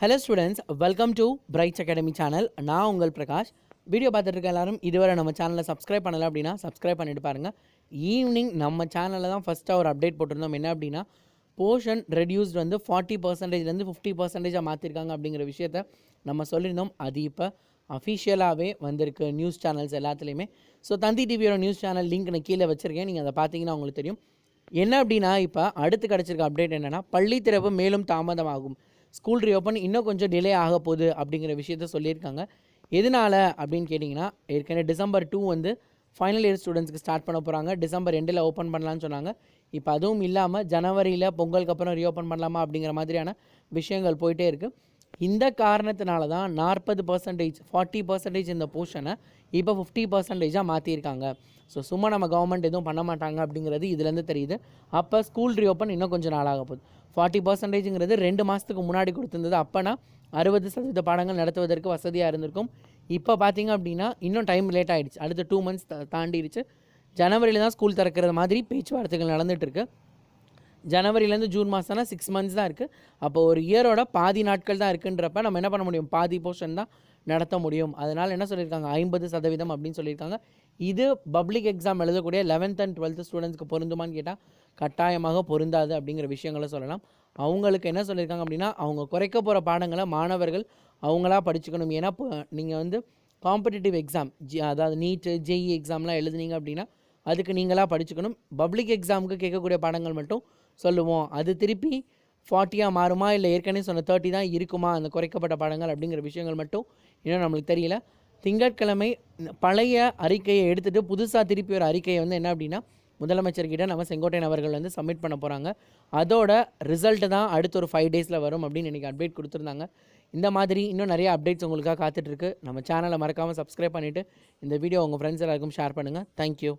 Hello students, welcome to brides academy channel. நான் உங்கள் Prakash. Video பார்த்துட்டு இருக்க எல்லாரும் இதுவரை நம்ம சேனலில் சப்ஸ்கிரைப் பண்ணலை அப்படின்னா சப்ஸ்கிரைப் பண்ணிட்டு பாருங்கள். ஈவினிங் நம்ம சேனலில் தான் ஃபஸ்ட்டாக ஒரு அப்டேட் போட்டிருந்தோம். என்ன அப்படின்னா, போர்ஷன் ரெடியூஸ்ட் வந்து 40%லேருந்து 50% மாற்றிருக்காங்க அப்படிங்கிற விஷயத்த நம்ம சொல்லியிருந்தோம். அது இப்போ அஃபிஷியலாகவே வந்திருக்கு நியூஸ் சேனல்ஸ் எல்லாத்துலேயுமே. ஸோ தந்தி டிவியோட நியூஸ் சேனல் லிங்க் நான் கீழே வச்சுருக்கேன். நீங்கள் அதை பார்த்தீங்கன்னா உங்களுக்கு தெரியும். என்ன அப்படின்னா, இப்போ அடுத்து கிடச்சிருக்க அப்டேட் என்னென்னா, பள்ளி திறப்பு மேலும் தாமதமாகும், ஸ்கூல் ரீஓப்பன் இன்னும் கொஞ்சம் டிலே ஆக போகுது அப்படிங்கிற விஷயத்த சொல்லியிருக்காங்க. எதனால் அப்படின்னு கேட்டிங்கன்னா, ஏற்கனவே டிசம்பர் 2 வந்து ஃபைனல் இயர் ஸ்டூடெண்ட்ஸ்க்கு ஸ்டார்ட் பண்ண போகிறாங்க. டிசம்பர் 2 ஓப்பன் பண்ணலான்னு சொன்னாங்க. இப்போ அதுவும் இல்லாமல் ஜனவரியில் பொங்கலுக்கு அப்புறம் ரீஓப்பன் பண்ணலாமா அப்படிங்கிற மாதிரியான விஷயங்கள் போயிட்டே இருக்குது. இந்த காரணத்தினால தான் 40% 40% இந்த போர்ஷனை இப்போ 50%ஆக மாற்றியிருக்காங்க. ஸோ சும்மா நம்ம கவர்மெண்ட் எதுவும் பண்ண மாட்டாங்க அப்படிங்கிறது இதுலேருந்து தெரியுது. அப்போ ஸ்கூல் ரீஓப்பன் இன்னும் கொஞ்சம் நாளாக போகுது. 40%ங்கிறது 2 மாதத்துக்கு முன்னாடி கொடுத்துருந்தது. அப்போனா 60% பாடங்கள் நடத்துவதற்கு வசதியாக இருந்திருக்கும். இப்போ பார்த்தீங்க அப்படின்னா இன்னும் டைம் லேட் ஆகிடுச்சு. அடுத்த 2 மந்த்ஸ் தாண்டிடுச்சு. ஜனவரியில் தான் ஸ்கூல் திறக்கிற மாதிரி பேச்சுவார்த்தைகள் நடந்துகிட்ருக்கு. ஜனவரியிலேருந்து ஜூன் மாதம்னா 6 மந்த்ஸ் தான் இருக்குது. அப்போ ஒரு இயரோட பாதி நாட்கள் தான் இருக்குன்றப்ப நம்ம என்ன பண்ண முடியும், பாதி போர்ஷன் தான் நடத்த முடியும். அதனால் என்ன சொல்லியிருக்காங்க, 50% அப்படின்னு சொல்லியிருக்காங்க. இது பப்ளிக் எக்ஸாம் எழுதக்கூடிய 11th and 12th ஸ்டூடெண்ட்ஸ்க்கு பொருந்துமான்னு கேட்டால் கட்டாயமாக பொருந்தாது அப்படிங்கிற விஷயங்களை சொல்லலாம். அவங்களுக்கு என்ன சொல்லியிருக்காங்க அப்படின்னா, அவங்க குறைக்க போகிற பாடங்களை மாணவர்கள் அவங்களா படிச்சுக்கணும். ஏன்னா இப்போ நீங்கள் வந்து காம்படிட்டிவ் எக்ஸாம் அதாவது நீட்டு ஜேஇ எக்ஸாம்லாம் எழுதுனீங்க அப்படின்னா அதுக்கு நீங்களாக படிச்சுக்கணும். பப்ளிக் எக்ஸாமுக்கு கேட்கக்கூடிய பாடங்கள் மட்டும் சொல்லுவோம். அது திருப்பி 40 மாறுமா, இல்லை ஏற்கனவே சொன்ன 30 தான் இருக்குமா அந்த குறைக்கப்பட்ட பாடங்கள் அப்படிங்கிற விஷயங்கள் மட்டும் இன்னும் நம்மளுக்கு தெரியல. திங்கட்கிழமை பழைய அறிக்கையை எடுத்துகிட்டு புதுசாக திருப்பி ஒரு அறிக்கையை வந்து என்ன அப்படின்னா முதலமைச்சர்கிட்ட நம்ம செங்கோட்டையன் அவர்கள் வந்து சப்மிட் பண்ண போகிறாங்க. அதோட ரிசல்ட்டு தான் அடுத்த ஒரு 5 டேஸில் வரும் அப்படின்னு இன்றைக்கி அப்டேட் கொடுத்துருந்தாங்க. இந்த மாதிரி இன்னும் நிறைய அப்டேட்ஸ் உங்களுக்காக காத்துட்ருக்கு. நம்ம சேனலை மறக்காமல் சப்ஸ்கிரைப் பண்ணிவிட்டு இந்த வீடியோ உங்கள் ஃப்ரெண்ட்ஸ் எல்லாருக்கும் ஷேர் பண்ணுங்கள். தேங்க்யூ.